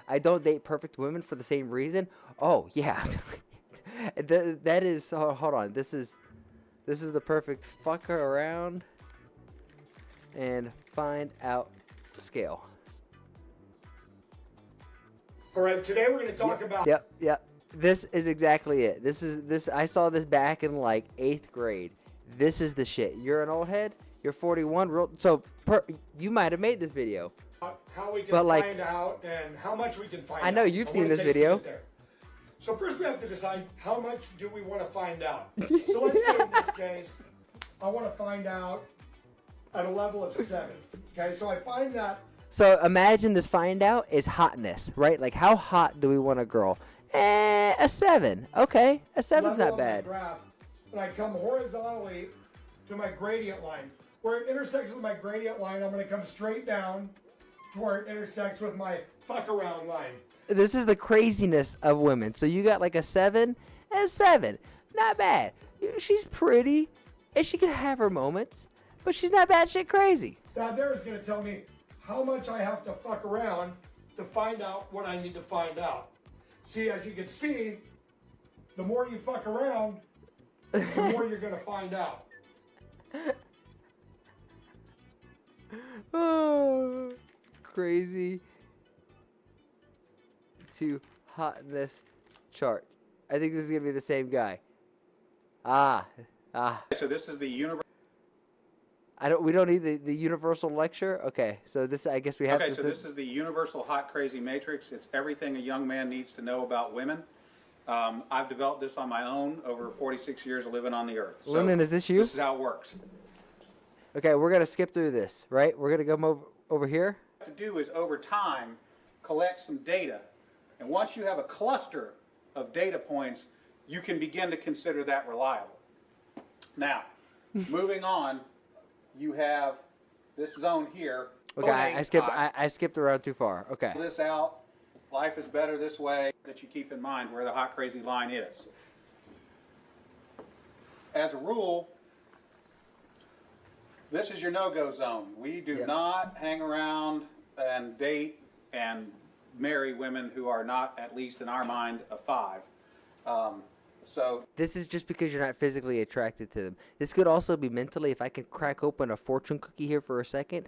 I don't date perfect women for the same reason. Oh yeah, that is. Hold on. This is the perfect fucker around and find out scale. All right, today we're going to talk about. Yep. This is exactly it. This. I saw this back in like 8th grade. This is the shit. You're an old head. You're 41. You might have made this video. How we can But, like, find out and how much we can find out. I know you've and seen what it this takes to video. get there. So first we have to decide how much do we want to find out. So let's say in this case, I want to find out at a level of 7. Okay, so I find that. So imagine this find out is hotness, right? Like how hot do we want a girl? A 7. Okay, a 7's level not on my bad. graph, and I come horizontally to my gradient line. Where it intersects with my gradient line, I'm going to come straight down to where it intersects with my fuck around line. This is the craziness of women. So you got like a 7, a 7, not bad. She's pretty, and she can have her moments, but she's not bad shit crazy. That there is going to tell me how much I have to fuck around to find out what I need to find out. See, as you can see, the more you fuck around, the more you're going to find out. Oh, crazy to hotness chart. I think this is gonna be the same guy. So this is the universal. We don't need the universal lecture. Okay, so this I guess we have Okay, to. so this is the universal hot crazy matrix. It's everything a young man needs to know about women. I've developed this on my own over 46 years of living on the earth. So Lyndon, is this you? This is how it works. Okay, we're gonna skip through this, right? We're gonna go over here. What you have to do is over time collect some data, and once you have a cluster of data points, you can begin to consider that reliable. Now, moving on, you have this zone here. Okay, I skipped around too far. Okay. This out. Life is better this way. That you keep in mind where the hot crazy line is. As a rule, this is your no-go zone. We do not hang around and date and marry women who are not, at least in our mind, a 5. So this is just because you're not physically attracted to them. This could also be mentally. If I can crack open a fortune cookie here for a second,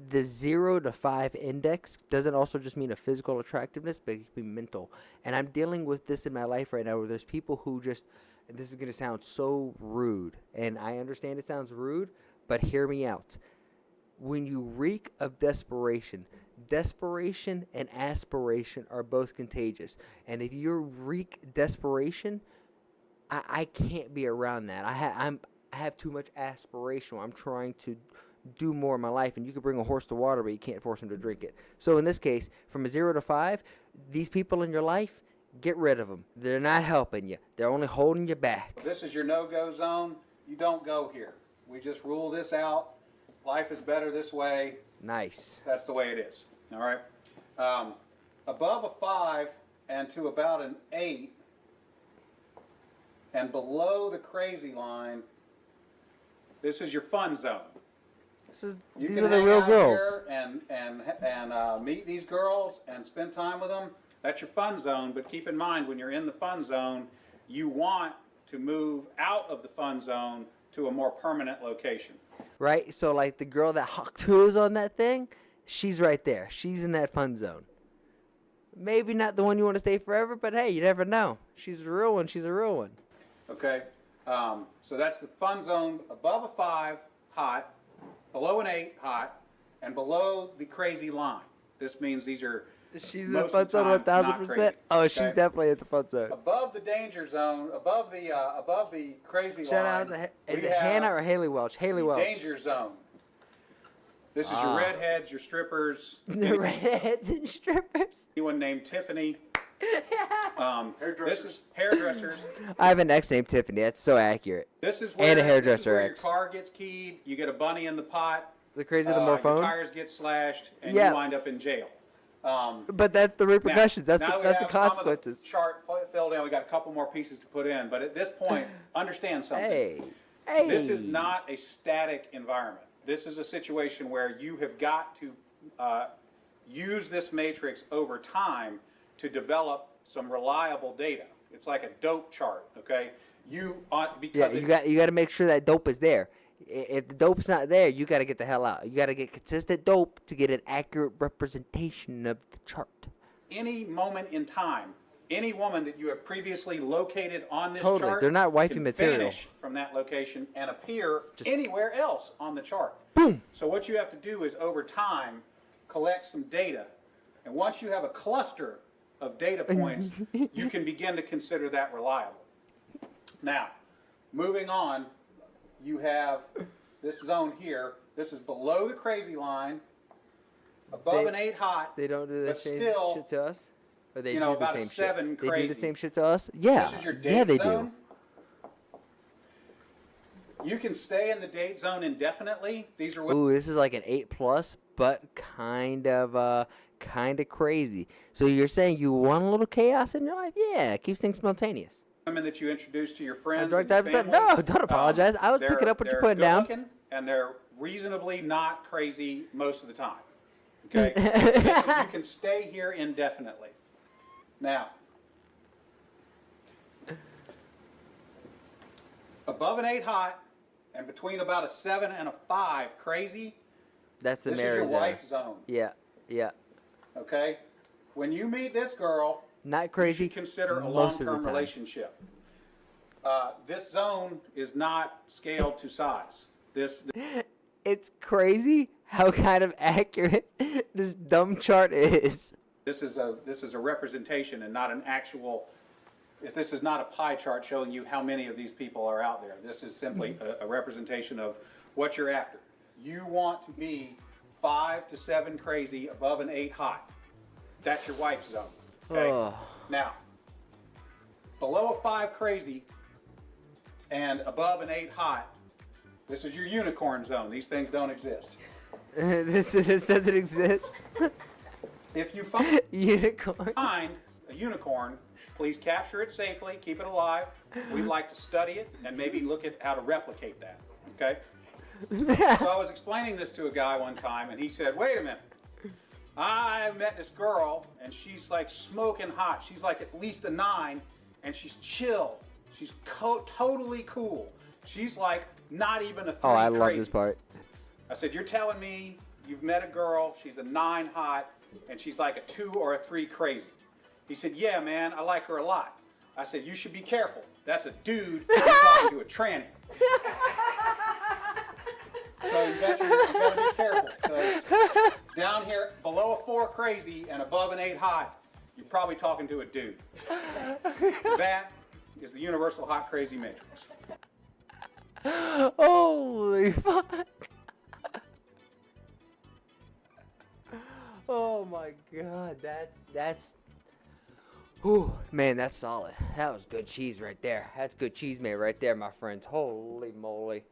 the 0 to 5 index doesn't also just mean a physical attractiveness, but it can be mental. And I'm dealing with this in my life right now where there's people who just, this is going to sound so rude, and I understand it sounds rude, but hear me out. When you reek of desperation and aspiration are both contagious. And if you reek desperation, I can't be around that. I have too much aspiration. I'm trying to do more in my life, and you can bring a horse to water, but you can't force him to drink it. So in this case, from a 0 to 5, these people in your life, get rid of them. They're not helping you. They're only holding you back. this is your no-go zone. You don't go here. We just rule this out. Life is better this way. Nice. That's the way it is. All right. Above a 5 and to about an 8, and below the crazy line, this is your fun zone. These are the real girls. Here and meet these girls and spend time with them. That's your fun zone. But keep in mind, when you're in the fun zone, you want to move out of the fun zone to a more permanent location. Right? So like the girl that Hawk 2 is on that thing, she's right there. She's in that fun zone. Maybe not the one you want to stay forever, but hey, you never know. She's a real one. She's a real one. Okay? So that's the fun zone. Above a 5, hot. Below an 8, hot. And below the crazy line. This means these are She's in the fun zone 1,000%. Oh, she's definitely in the fun zone. Above the danger zone, above the crazy Shout line. out to is it Hannah or Haley Welch? Haley Welch. Danger zone. This is your redheads, your strippers. The redheads and strippers. Anyone named Tiffany. This is hairdressers. I have an ex named Tiffany. That's so accurate. This is where, And a hairdresser this is where ex. your car gets keyed. You get a bunny in the pot. The crazy the more Your phone. tires get slashed, and Yeah. you wind up in jail. But that's the repercussions. Now That's the consequences. consequences. The chart filled in. We got a couple more pieces to put in, but at this point, understand something. Hey. This is not a static environment. This is a situation where you have got to use this matrix over time to develop some reliable data. It's like a dope chart, okay? Yeah, Because you got to make sure that dope is there. If the dope's not there, you got to get the hell out. You got to get consistent dope to get an accurate representation of the chart. any moment in time, any woman that you have previously located on this Totally. chart, They're not wifey can material. vanish from that location and appear anywhere else on the chart. Boom. So what you have to do is over time collect some data, and once you have a cluster of data points, you can begin to consider that reliable. Now, moving on, you have this zone here. This is below the crazy line, above an 8 hot. They don't do the but same still, shit to us? Or they you know, do the about a same 7 shit? They do crazy. the same shit to us? Yeah. This is your date Yeah, they zone. do. You can stay in the date zone indefinitely. These are Ooh, this is like an 8+, but kind of crazy. So you're saying you want a little chaos in your life? Yeah, it keeps things spontaneous. women that you introduce to your friends. drug and your type of family. no, don't apologize. I was They're- picking up what you're they're putting down. good-looking, and they're reasonably not crazy most of the time. Okay, you can stay here indefinitely. Now, above an 8 hot and between about a 7 and a 5 crazy, That's the this is marriage your zone. wife zone. Yeah, yeah. Okay, when you meet this girl, Not you crazy. should consider a most of the long-term time. relationship. This zone is not scaled to size. This It's crazy how kind of accurate this dumb chart is. is a representation and not an actual. This is not a pie chart showing you how many of these people are out there. This is simply a representation of what you're after. You want to be 5 to 7 crazy above an 8 hot. That's your wife zone. Okay. Oh. Now, below a 5 crazy and above an 8 hot, this is your unicorn zone. These things don't exist. this doesn't exist. If you find Unicorns. a unicorn, please capture it safely, keep it alive. We'd like to study it and maybe look at how to replicate that. Okay? So I was explaining this to a guy one time, and he said, wait a minute. I met this girl, and she's like smoking hot. She's like at least a 9, and she's chill. She's totally cool. She's like not even a 3 Oh, I love crazy. this part. I said, you're telling me you've met a girl, she's a 9 hot, and she's like a 2 or a 3 crazy. He said, yeah, man, I like her a lot. I said, you should be careful. That's a dude talking to a tranny. So you gotta be careful. 'Cause down here, below a 4 crazy and above an 8 hot, you're probably talking to a dude. That is the universal hot crazy matrix. Holy fuck. Oh my god, that's whew, man, that's solid. That was good cheese right there. That's good cheese made right there, my friends. Holy moly.